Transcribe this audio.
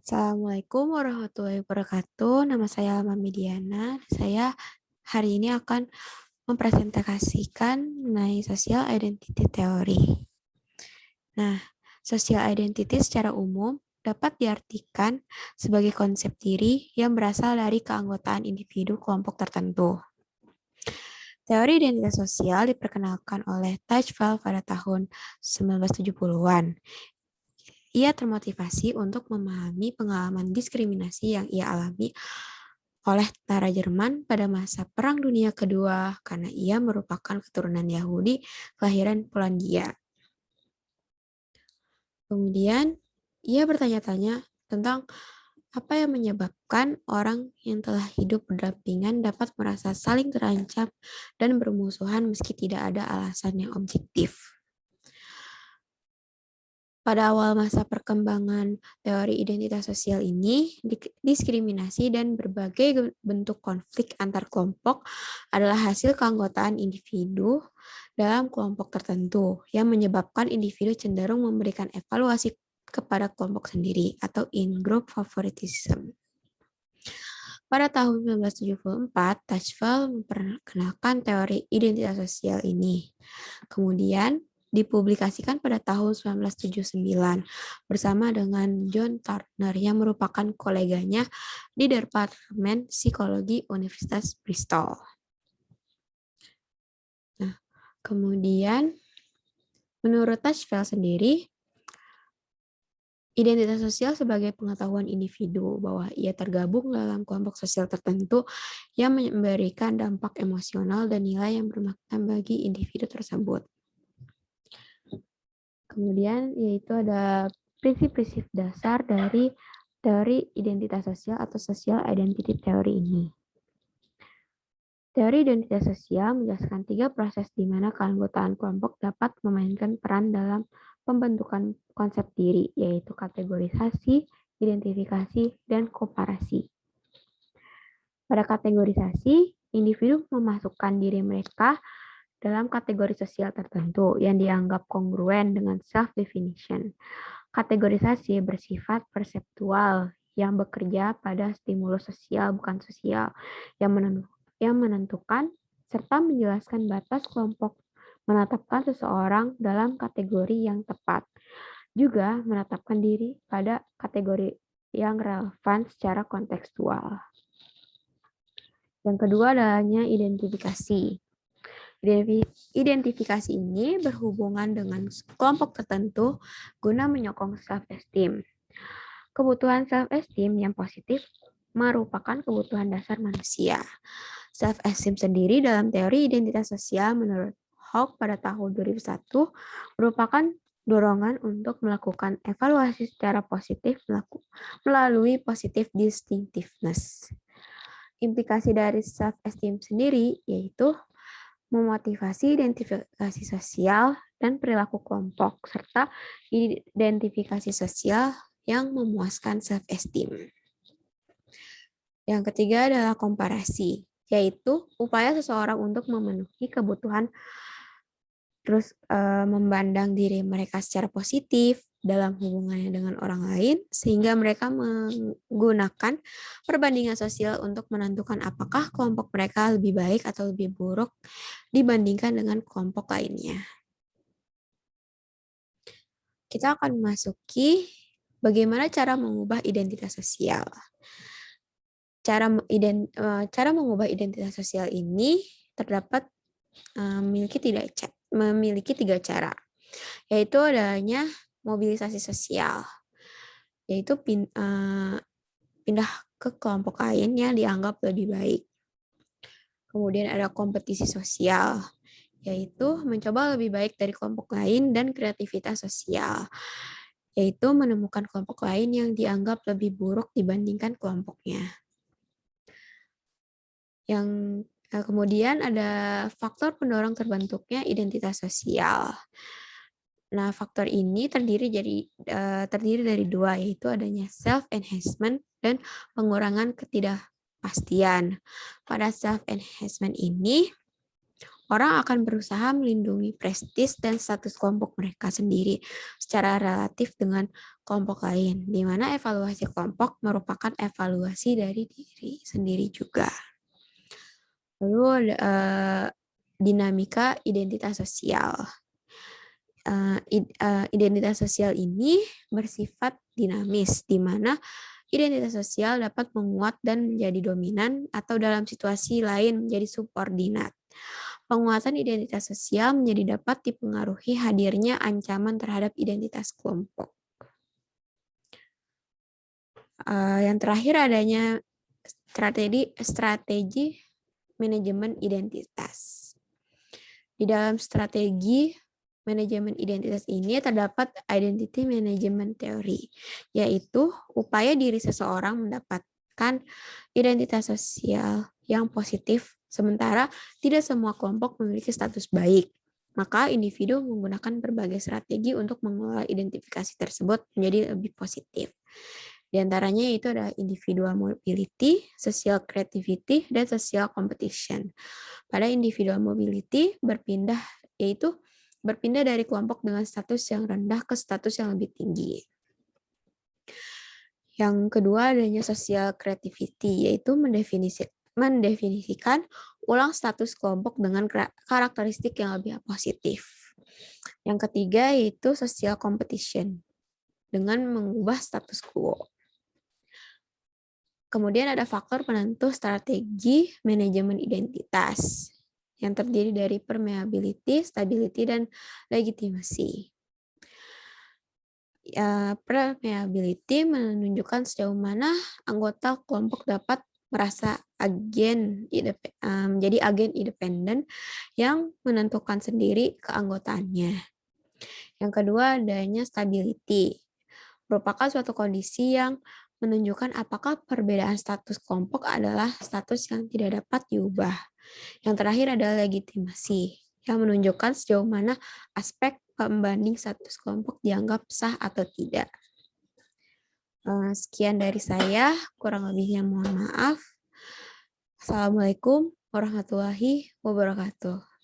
Assalamualaikum warahmatullahi wabarakatuh. Nama saya Mami Diana. Saya hari ini akan mempresentasikan mengenai social identity theory. Nah, social identity secara umum dapat diartikan sebagai konsep diri yang berasal dari keanggotaan individu kelompok tertentu. Teori identitas sosial diperkenalkan oleh Teichfeld pada tahun 1970-an. Ia termotivasi untuk memahami pengalaman diskriminasi yang ia alami oleh tentara Jerman pada masa Perang Dunia Kedua karena ia merupakan keturunan Yahudi kelahiran Polandia. Kemudian, ia bertanya-tanya tentang apa yang menyebabkan orang yang telah hidup berdampingan dapat merasa saling terancam dan bermusuhan meski tidak ada alasan yang objektif. Pada awal masa perkembangan teori identitas sosial ini, diskriminasi dan berbagai bentuk konflik antar kelompok adalah hasil keanggotaan individu dalam kelompok tertentu yang menyebabkan individu cenderung memberikan evaluasi kepada kelompok sendiri atau in-group favoritism. Pada tahun 1974, Teichfeld memperkenalkan teori identitas sosial ini. Kemudian, dipublikasikan pada tahun 1979 bersama dengan John Turner yang merupakan koleganya di Departemen Psikologi Universitas Bristol. Nah, kemudian menurut Teichfeld sendiri, identitas sosial sebagai pengetahuan individu bahwa ia tergabung dalam kelompok sosial tertentu yang memberikan dampak emosional dan nilai yang bermakna bagi individu tersebut. Kemudian yaitu ada prinsip-prinsip dasar dari teori identitas sosial atau social identity theory ini. Teori identitas sosial menjelaskan 3 proses di mana keanggotaan kelompok dapat memainkan peran dalam pembentukan konsep diri, yaitu kategorisasi, identifikasi, dan komparasi. Pada kategorisasi, individu memasukkan diri mereka dalam kategori sosial tertentu yang dianggap kongruen dengan self-definition. Kategorisasi bersifat perseptual yang bekerja pada stimulus sosial bukan sosial yang menentukan serta menjelaskan batas kelompok, menetapkan seseorang dalam kategori yang tepat. Juga menetapkan diri pada kategori yang relevan secara kontekstual. Yang kedua adanya identifikasi. Identifikasi ini berhubungan dengan kelompok tertentu guna menyokong self-esteem. Kebutuhan self-esteem yang positif merupakan kebutuhan dasar manusia. Self-esteem sendiri dalam teori identitas sosial menurut Hawke pada tahun 2001 merupakan dorongan untuk melakukan evaluasi secara positif melalui positive distinctiveness. Implikasi dari self-esteem sendiri yaitu memotivasi identifikasi sosial dan perilaku kelompok, serta identifikasi sosial yang memuaskan self-esteem. Yang ketiga adalah komparasi, yaitu upaya seseorang untuk memenuhi kebutuhan terus memandang diri mereka secara positif dalam hubungannya dengan orang lain, sehingga mereka menggunakan perbandingan sosial untuk menentukan apakah kelompok mereka lebih baik atau lebih buruk dibandingkan dengan kelompok lainnya. Kita akan memasuki bagaimana cara mengubah identitas sosial. Cara mengubah identitas sosial ini terdapat memiliki 3 cara, yaitu adanya mobilisasi sosial, yaitu pindah ke kelompok lain yang dianggap lebih baik. Kemudian ada kompetisi sosial, yaitu mencoba lebih baik dari kelompok lain, dan kreativitas sosial, yaitu menemukan kelompok lain yang dianggap lebih buruk dibandingkan kelompoknya. Kemudian ada faktor pendorong terbentuknya identitas sosial. Nah, faktor ini terdiri dari 2, yaitu adanya self-enhancement dan pengurangan ketidakpastian. Pada self-enhancement ini, Orang akan berusaha melindungi prestis dan status kelompok mereka sendiri secara relatif dengan kelompok lain, di mana evaluasi kelompok merupakan evaluasi dari diri sendiri juga. Lalu ada dinamika identitas sosial. Identitas sosial ini bersifat dinamis, di mana identitas sosial dapat menguat dan menjadi dominan atau dalam situasi lain menjadi subordinat. Penguatan identitas sosial menjadi dapat dipengaruhi hadirnya ancaman terhadap identitas kelompok. Yang terakhir adanya strategi manajemen identitas. Di dalam strategi manajemen identitas ini terdapat identity management theory, yaitu upaya diri seseorang mendapatkan identitas sosial yang positif, sementara tidak semua kelompok memiliki status baik. Maka individu menggunakan berbagai strategi untuk mengelola identifikasi tersebut menjadi lebih positif. Di antaranya yaitu ada individual mobility, social creativity, dan social competition. Pada individual mobility berpindah dari kelompok dengan status yang rendah ke status yang lebih tinggi. Yang kedua adanya social creativity, yaitu mendefinisikan ulang status kelompok dengan karakteristik yang lebih positif. Yang ketiga yaitu social competition, dengan mengubah status quo. Kemudian ada faktor penentu strategi manajemen identitas yang terdiri dari permeability, stability, dan legitimasi. Permeability menunjukkan sejauh mana anggota kelompok dapat merasa menjadi agen independen yang menentukan sendiri keanggotaannya. Yang kedua adanya stability, merupakan suatu kondisi yang menunjukkan apakah perbedaan status kelompok adalah status yang tidak dapat diubah. Yang terakhir adalah legitimasi, yang menunjukkan sejauh mana aspek pembanding status kelompok dianggap sah atau tidak. Sekian dari saya, kurang lebihnya mohon maaf. Assalamualaikum warahmatullahi wabarakatuh.